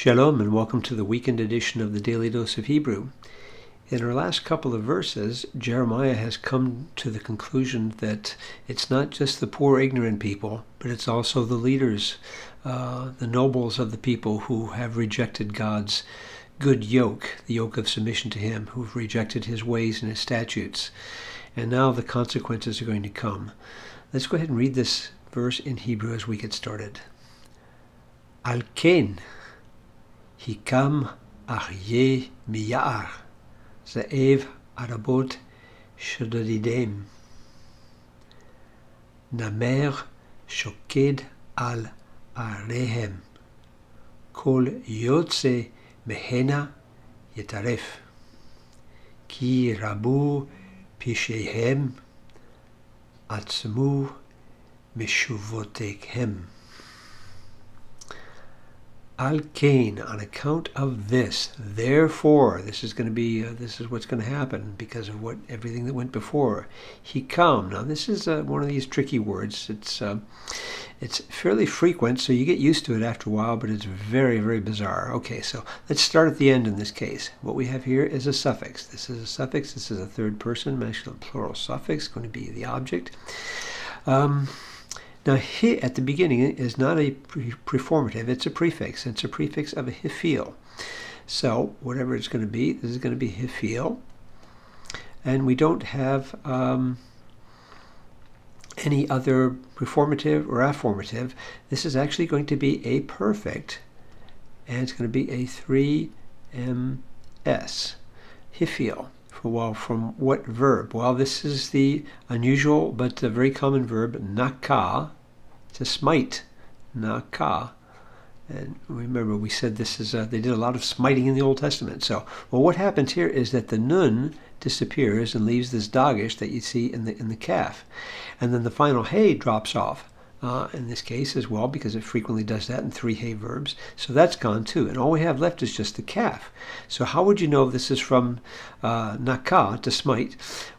Shalom and welcome to the weekend edition of the Daily Dose of Hebrew. In our last couple of verses, Jeremiah has come to the conclusion that it's not just the poor ignorant people, but it's also the leaders, the nobles of the people who have rejected God's good yoke, the yoke of submission to Him, who've rejected His ways and His statutes. And now the consequences are going to come. Let's go ahead and read this verse in Hebrew as we get started. Al ken hikam aryeh miya'ar za'ev arabot shadadidem namer shoked al arehem kol yotze mehena yetaref ki rabu pishehem atzmu mishuvotekhem. Al kain, on account of this, therefore, this is what's going to happen because of everything that went before. Hikam. Now, this is one of these tricky words. It's fairly frequent, so you get used to it after a while, but it's very, very bizarre. Okay, so let's start at the end in this case. What we have here is a suffix. This is a suffix. This is a third person, masculine plural suffix, going to be the object. Now, he at the beginning is not a preformative, it's a prefix. It's a prefix of a hifil. So, whatever it's going to be, this is going to be hifil. And we don't have any other preformative or afformative. This is actually going to be a perfect, and it's going to be a 3ms, hifil. Well, from what verb? Well, this is the unusual but very common verb nakah, to smite, nakah. And remember, we said this is they did a lot of smiting in the Old Testament. So, well, what happens here is that the nun disappears and leaves this dagish that you see in the kaf, and then the final hey drops off. In this case as well, because it frequently does that in 3 hey verbs. So that's gone too. And all we have left is just the kaf. So how would you know this is from nakah, to smite?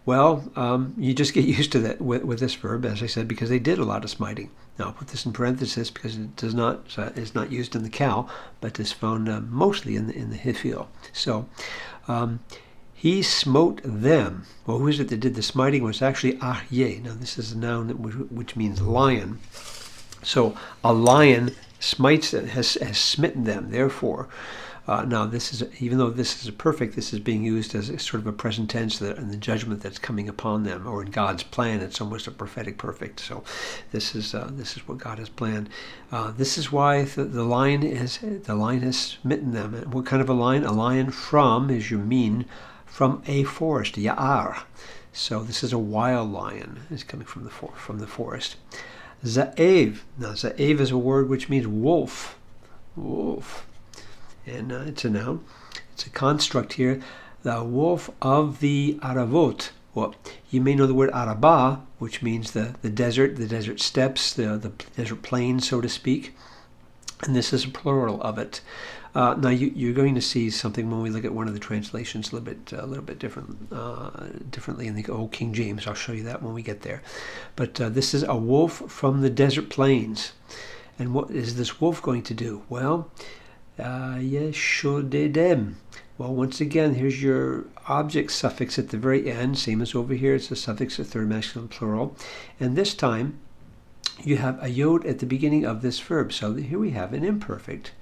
Well, you just get used to that with this verb, as I said, because they did a lot of smiting. Now I'll put this in parenthesis because it is not used in the kal, but is found mostly in the hifil. So he smote them. Well, who is it that did the smiting? Well, it's actually aryeh. Now, this is a noun which means lion. So, a lion smites, has smitten them. Therefore, now this is, even though this is a perfect, this is being used as a sort of a present tense in the judgment that's coming upon them, or in God's plan. It's almost a prophetic perfect. So, this is what God has planned. This is why the lion has smitten them. And what kind of a lion? A lion from is your mean. From a forest, ya'ar. So this is a wild lion. It's coming from the forest. Za'ev. Now za'ev is a word which means wolf. Wolf. And it's a noun. It's a construct here. The wolf of the Aravot. Well, you may know the word Arabah, which means the desert steppes, the desert plains, so to speak. And this is a plural of it. Now you're going to see something when we look at one of the translations a little bit differently in the Old King James. I'll show you that when we get there. But this is a wolf from the desert plains. And what is this wolf going to do? Well, yeshodedem. Well, once again, here's your object suffix at the very end. Same as over here. It's a suffix, a third masculine plural. And this time, you have a yod at the beginning of this verb. So here we have an imperfect.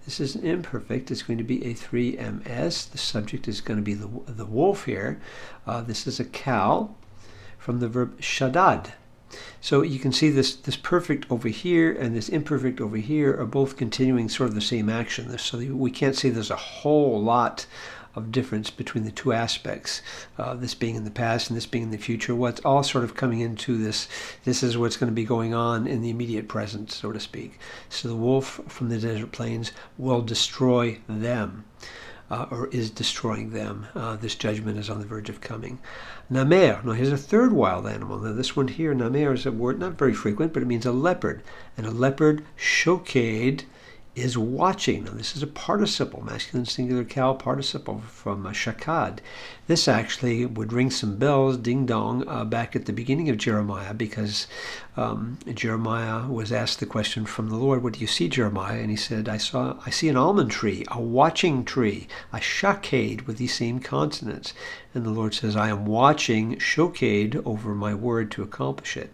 This is an imperfect. It's going to be a 3ms. The subject is going to be the wolf here. This is a kal from the verb shadad. So you can see this perfect over here and this imperfect over here are both continuing sort of the same action. So we can't say there's a whole lot of difference between the two aspects, this being in the past and this being in the future. What's all sort of coming into this is what's going to be going on in the immediate present, so to speak. So the wolf from the desert plains will destroy them, or is destroying them. This judgment is on the verge of coming. Namer. Now here's a third wild animal. Now this one here, namer, is a word not very frequent, but it means a leopard. And a leopard, shoked, is watching. Now this is a participle, masculine singular cow participle from shakad. This actually would ring some bells, ding dong, back at the beginning of Jeremiah, because Jeremiah was asked the question from the Lord, "What do you see, Jeremiah?" And he said, I see an almond tree, a watching tree, a shakad with these same consonants. And the Lord says, I am watching shokad over my word to accomplish it.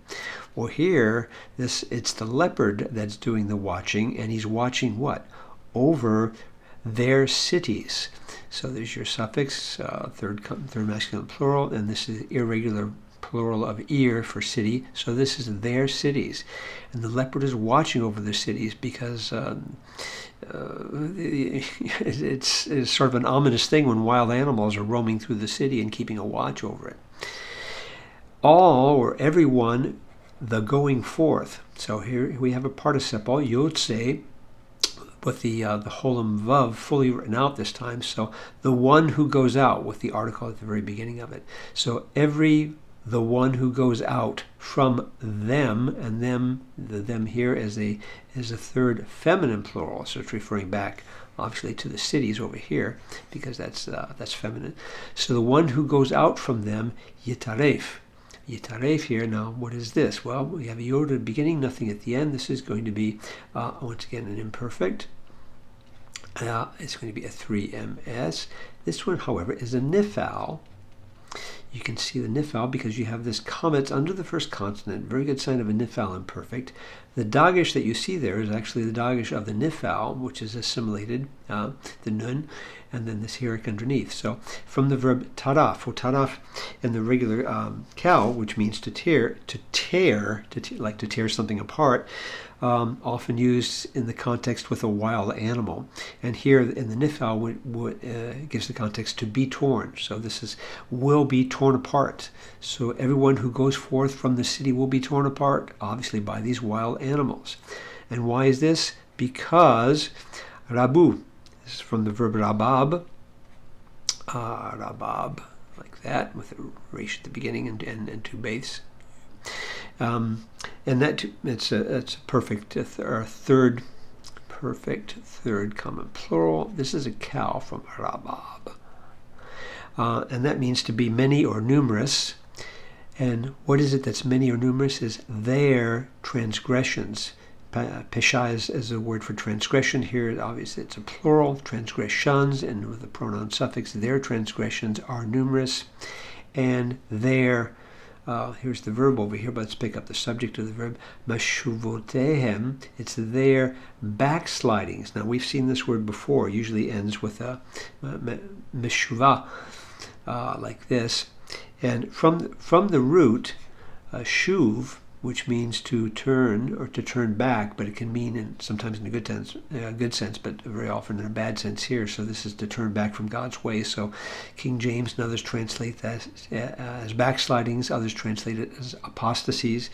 Well, here, it's the leopard that's doing the watching, and he's watching what? Over their cities. So there's your suffix, third masculine plural, and this is irregular plural of ear for city. So this is their cities. And the leopard is watching over the cities because it's sort of an ominous thing when wild animals are roaming through the city and keeping a watch over it. All, or everyone, the going forth. So here we have a participle, yotze, with the holem vav fully written out this time. So the one who goes out, with the article at the very beginning of it. So the one who goes out from them, and them here is a third feminine plural. So it's referring back obviously to the cities over here, because that's feminine. So the one who goes out from them, yitaref. Yitaref here. Now, what is this? Well, we have a yod at the beginning, nothing at the end. This is going to be, once again, an imperfect. It's going to be a 3ms. This one, however, is a nifal. You can see the nifal because you have this comment under the first consonant. Very good sign of a nifal imperfect. The dagesh that you see there is actually the dagesh of the nifal, which is assimilated, the nun, and then this hirik underneath. So from the verb taraf, or taraf in the regular cow, which means to tear, like to tear something apart, often used in the context with a wild animal. And here in the nifal gives the context to be torn. So this is will be torn apart. So everyone who goes forth from the city will be torn apart, obviously by these wild animals. And why is this? Because rabu, this is from the verb rabab, rabab, like that, with a resh at the beginning and two bases. And that it's a perfect third common plural. This is a cow from rabab, and that means to be many or numerous. And what is it that's many or numerous? Is their transgressions. Pesha is a word for transgression here. Obviously, it's a plural, transgressions, and with the pronoun suffix, their transgressions are numerous, and their. Here's the verb over here, but let's pick up the subject of the verb. Mashuvotehem, it's their backslidings. Now, we've seen this word before. It usually ends with a meshuva, like this. And from the root, shuv, which means to turn or to turn back, but it can mean sometimes in a good sense, but very often in a bad sense here. So this is to turn back from God's way. So King James and others translate that as backslidings. Others translate it as apostasies.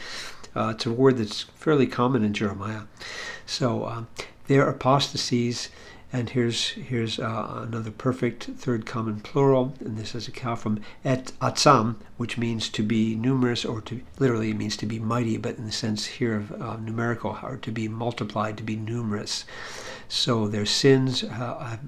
It's a word that's fairly common in Jeremiah. So their apostasies. And here's another perfect third common plural, and this is a cow from et atzam, which means to be numerous, or to literally means to be mighty, but in the sense here of numerical, or to be multiplied, to be numerous. So their sins are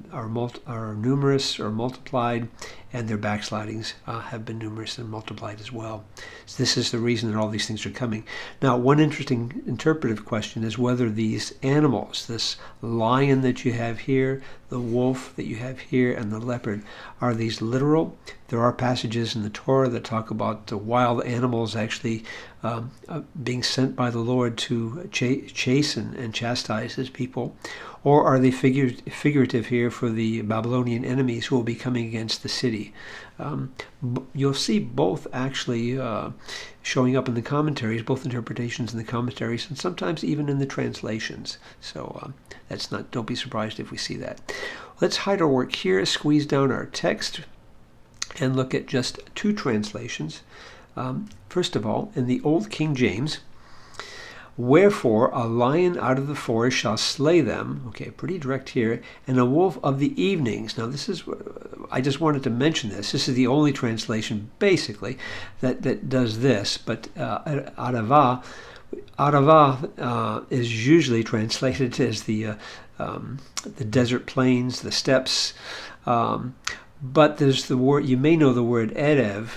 numerous or multiplied, and their backslidings have been numerous and multiplied as well. So this is the reason that all these things are coming. Now, one interesting interpretive question is whether these animals, this lion that you have here, the wolf that you have here, and the leopard, are these literal? There are passages in the Torah that talk about the wild animals actually being sent by the Lord to chasten and chastise his people. Or are they figurative here for the Babylonian enemies who will be coming against the city? You'll see both actually showing up in the commentaries, both interpretations in the commentaries, and sometimes even in the translations. So don't be surprised if we see that. Let's hide our work here, squeeze down our text, and look at just two translations. First of all, in the Old King James, wherefore a lion out of the forest shall slay them. Okay, pretty direct here. And a wolf of the evenings. Now I just wanted to mention this. This is the only translation, basically, that does this. But arava is usually translated as the the desert plains, the steppes. But there's the word, you may know the word erev,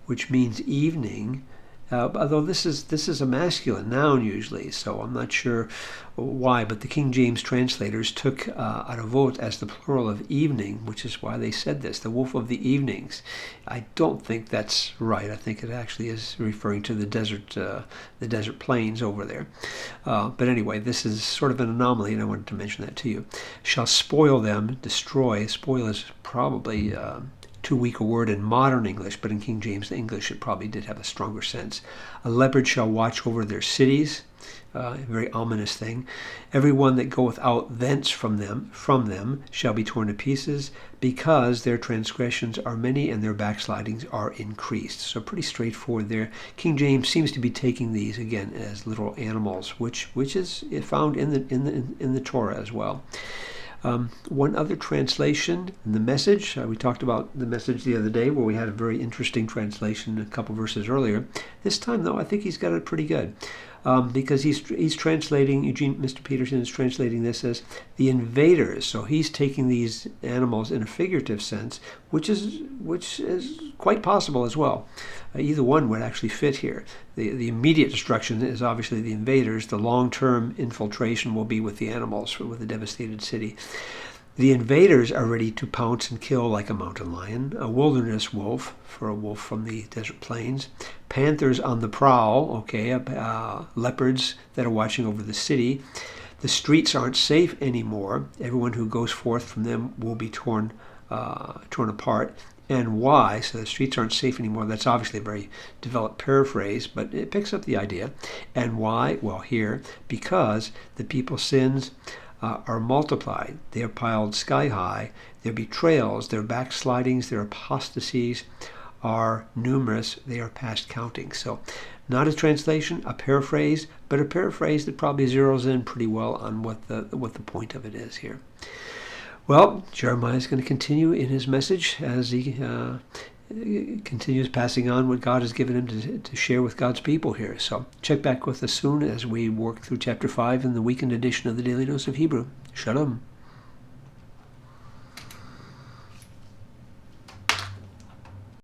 which means evening. Although this is a masculine noun usually, so I'm not sure why, but the King James translators took aravot as the plural of evening, which is why they said this, the wolf of the evenings. I don't think that's right. I think it actually is referring to the desert plains over there. But anyway, this is sort of an anomaly, and I wanted to mention that to you. Shall spoil them, destroy. Spoil is probably too weak a word in modern English, but in King James English it probably did have a stronger sense. A leopard shall watch over their cities, a very ominous thing. Every one that goeth out thence from them shall be torn to pieces, because their transgressions are many and their backslidings are increased. So pretty straightforward there. King James seems to be taking these again as little animals, which is found in the Torah as well. One other translation in the Message. We talked about the Message the other day, where we had a very interesting translation a couple verses earlier. This time, though, I think he's got it pretty good, because he's translating, Mr. Peterson is translating this as the invaders. So he's taking these animals in a figurative sense, which is quite possible as well. Either one would actually fit here. The immediate destruction is obviously the invaders. The long-term infiltration will be with the animals, with the devastated city. The invaders are ready to pounce and kill like a mountain lion, a wilderness wolf, for a wolf from the desert plains, panthers on the prowl, leopards that are watching over the city. The streets aren't safe anymore. Everyone who goes forth from them will be torn apart. And why? So the streets aren't safe anymore. That's obviously a very developed paraphrase, but it picks up the idea. And why? Well, here, because the people's sins are multiplied. They are piled sky high. Their betrayals, their backslidings, their apostasies are numerous. They are past counting. So not a translation, a paraphrase, but a paraphrase that probably zeroes in pretty well on what the point of it is here. Well, Jeremiah is going to continue in his message as he continues passing on what God has given him to share with God's people here. So check back with us soon as we work through chapter 5 in the weekend edition of the Daily Dose of Hebrew. Shalom.